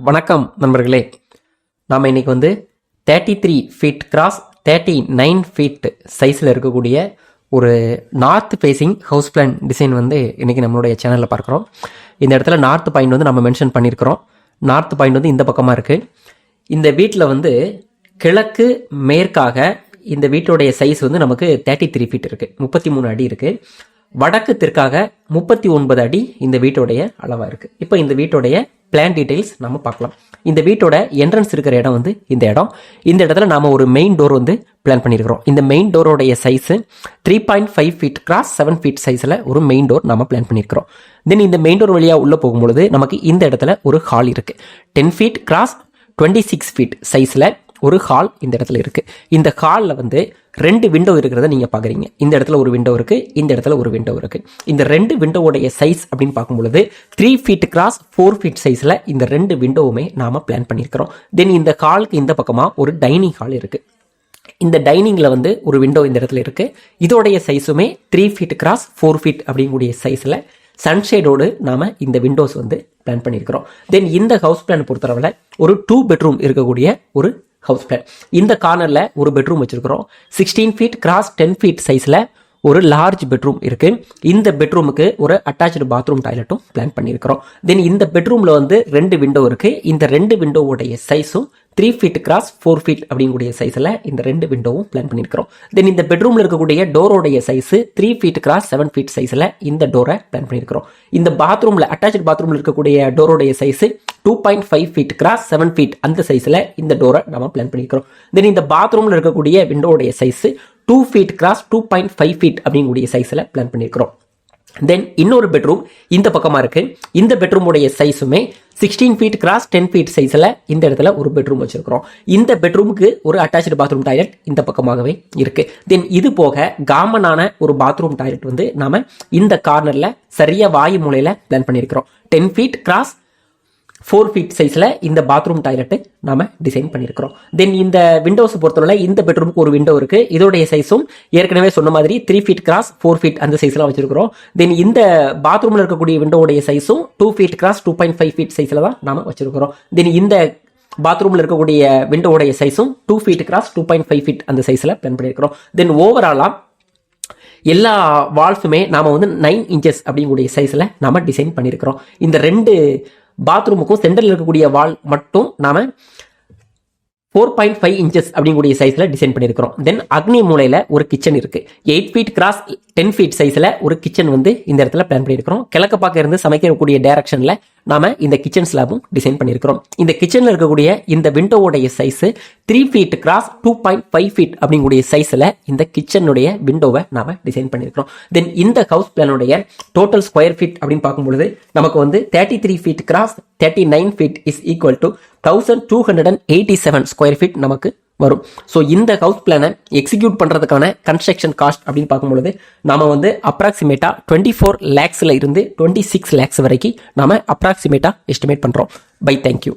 வணக்கம் நண்பர்களே. நாம் இன்னைக்கு 33 ஃபீட் கிராஸ் 39 ஃபீட் சைஸில் இருக்கக்கூடிய ஒரு north facing house plan design இன்னைக்கு நம்மளுடைய சேனலில் பார்க்குறோம். இந்த இடத்துல நார்த் பாயிண்ட் நம்ம மென்ஷன் பண்ணியிருக்கிறோம். நார்த் பாயிண்ட் இந்த பக்கமாக இருக்குது. இந்த வீட்டில் கிழக்கு மேற்காக இந்த வீட்டுடைய சைஸ் நமக்கு 33 ஃபீட் இருக்குது, 33 அடி இருக்குது. வடக்கு தெற்காக 39 அடி இந்த வீட்டுடைய அளவாக இருக்குது. இப்போ இந்த வீட்டுடைய பிளான் டீடைல்ஸ் நம்ம பார்க்கலாம். இந்த வீட்டோட என்ட்ரன்ஸ் இருக்கிற இடம் இந்த இடம். இந்த இடத்துல நாம் ஒரு மெயின் டோர் பிளான் பண்ணியிருக்கிறோம். இந்த மெயின் டோரோடைய சைஸு 3.5 ஃபீட் கிராஸ் 7 ஃபீட் சைஸில் ஒரு மெயின் டோர் நம்ம பிளான் பண்ணியிருக்கிறோம். தென் இந்த மெயின் டோர் வழியாக உள்ளே போகும்பொழுது நமக்கு இந்த இடத்துல ஒரு ஹால் இருக்குது. 10 ஃபீட் கிராஸ் 26 ஃபீட் சைஸில் ஒரு ஹால் இந்த இடத்துல இருக்குது. இந்த ஹாலில் 2 விண்டோ இருக்கிறத நீங்கள் பார்க்குறீங்க. இந்த இடத்துல ஒரு விண்டோ இருக்குது, இந்த இடத்துல ஒரு விண்டோ இருக்குது. இந்த 2 விண்டோவுடைய சைஸ் அப்படின்னு பார்க்கும்பொழுது 3 ஃபீட் கிராஸ் 4 ஃபீட் சைஸில் இந்த 2 விண்டோவுமே நாம் பிளான் பண்ணியிருக்கிறோம். தென் இந்த ஹாலுக்கு இந்த பக்கமாக ஒரு டைனிங் ஹால் இருக்குது. இந்த டைனிங்கில் ஒரு விண்டோ இந்த இடத்துல இருக்குது. இதோடைய சைஸுமே 3 ஃபீட் கிராஸ் 4 ஃபீட் அப்படிங்கக்கூடிய சைஸில் சன்ஷேடோடு நாம் இந்த விண்டோஸ் பிளான் பண்ணியிருக்கிறோம். தென் இந்த ஹவுஸ் பிளான் பொறுத்தளவில் ஒரு 2 பெட்ரூம் இருக்கக்கூடிய ஒரு ஹவுஸ் பிளான். இந்த கார்னரில் ஒரு பெட்ரூம் வச்சிருக்கிறோம். 16 ஃபீட் கிராஸ் 10 ஃபீட் சைஸில் ஒரு லார்ஜ் பெட்ரூம் இருக்குது. இந்த பெட்ரூமுக்கு ஒரு அட்டாச்சு பாத்ரூம் டாய்லெட்டும் பிளான் பண்ணியிருக்கிறோம். தென் இந்த பெட்ரூமில் 2 விண்டோ இருக்குது. இந்த 2 விண்டோவுடைய சைஸும் 3 ஃபீட் கிராஸ் 4 ஃபீட் அப்படிங்கக்கூடிய சைஸில் இந்த 2 விண்டோவும் பிளான் பண்ணியிருக்கிறோம். தென் இந்த பெட்ரூமில் இருக்கக்கூடிய டோரோடைய சைஸு 3 ஃபீட் கிராஸ் 7 ஃபீட் சைஸில் இந்த டோரை பிளான் பண்ணியிருக்கிறோம். இந்த பாத்ரூமில் அட்டாச்சு பாத்ரூமில் இருக்கக்கூடிய டோரோடைய சைஸு 2.5 ஃபீட் கிராஸ் 7 ஃபீட் அந்த சைஸில் இந்த டோரை நம்ம பிளான் பண்ணியிருக்கிறோம். தென் இந்த பாத்ரூமில் இருக்கக்கூடிய விண்டோடைய சைஸு 2 ஃபீட் கிராஸ் 2.5 ஃபீட் அப்படிங்கக்கூடிய சைஸில் பிளான் பண்ணியிருக்கிறோம். தென் இன்னொரு பெட்ரூம் இந்த பக்கமாக இருக்குது. இந்த பெட்ரூமுடைய சைஸுமே 16 ஃபீட் கிராஸ் 10 ஃபீட் சைஸில் இந்த இடத்துல ஒரு பெட்ரூம் வச்சிருக்கிறோம். இந்த பெட்ரூமுக்கு ஒரு அட்டாச்சு பாத்ரூம் டாய்லெட் இந்த பக்கமாகவே இருக்குது. தென் இது போக காமனான ஒரு பாத்ரூம் டாய்லெட் நாம இந்த கார்னரில் சரியாக வாயு மூலையில் பிளான் பண்ணியிருக்கிறோம். 10 ஃபீட் கிராஸ் 4 ஃபீட் சைஸில் இந்த பாத்ரூம் டாய்லெட்டு நாம டிசைன் பண்ணியிருக்கிறோம். தென் இந்த விண்டோஸ் பொறுத்தவரை இந்த பெட்ரூமுக்கு ஒரு விண்டோ இருக்குது. இதோடைய சைஸும் ஏற்கனவே சொன்ன மாதிரி 3 ஃபீட் கிராஸ் 4 ஃபீட் அந்த சைஸில் வச்சிருக்கிறோம். தென் இந்த பாத்ரூமில் இருக்கக்கூடிய விண்டோவுடைய சைஸும் 2 ஃபீட் கிராஸ் 2.5 ஃபீட் சைஸில் தான் நாம வச்சிருக்கிறோம். தென் இந்த பாத்ரூமில் இருக்கக்கூடிய விண்டோவுடைய சைஸும் 2 ஃபீட் கிராஸ் 2.5 ஃபீட் அந்த சைஸில் பிளான் பண்ணியிருக்கிறோம். தென் ஓவராலாக எல்லா வால்ஸுமே நாம 9 இன்ச்சஸ் அப்படிங்கக்கூடிய சைஸில் நாம டிசைன் பண்ணியிருக்கிறோம். இந்த 2 பாத்ரூமுக்கும் சென்டரில் இருக்கக்கூடிய வால் மட்டும் நாம 4.5 இன்ச்சஸ் அப்படிங்கக்கூடிய சைஸில் டிசைன் பண்ணியிருக்கிறோம். தென் அக்னி மூலையில் ஒரு கிச்சன் இருக்குது. 8 ஃபீட் கிராஸ் 10 ஃபீட் சைஸில் ஒரு கிச்சன் இந்த இடத்துல பிளான் பண்ணியிருக்கிறோம். கிழக்கு பக்கம் இருந்து சமைக்கக்கூடிய டைரக்ஷனில் நாம இந்த கிச்சன் ஸ்லாபும் டிசைன் பண்ணியிருக்கிறோம். இந்த கிச்சனில் இருக்கக்கூடிய இந்த விண்டோவுடைய சைஸு 3 ஃபீட் கிராஸ் 2.5 ஃபீட் அப்படிங்கக்கூடிய சைஸில் இந்த கிச்சனுடைய விண்டோவை நாம டிசைன் பண்ணியிருக்கிறோம். தென் இந்த ஹவுஸ் பிளானுடைய டோட்டல் ஸ்கொயர் ஃபீட் அப்படின்னு பார்க்கும்பொழுது நமக்கு 33 feet cross 39 feet is equal to 1287 square feet நமக்கு வரும். ஸோ இந்த ஹவுஸ் பிளானை எக்ஸிக்யூட் பண்ணுறதுக்கான கன்ஸ்ட்ரக்ஷன் காஸ்ட் அப்படின்னு பார்க்கும்பொழுது நாம அப்ராக்சிமேட்டா 24 lakhsல இருந்து 26 lakhs வரைக்கும் நாம அப்ராக்சிமேட்டா எஸ்டிமேட் பண்ணுறோம். தேங்க்யூ.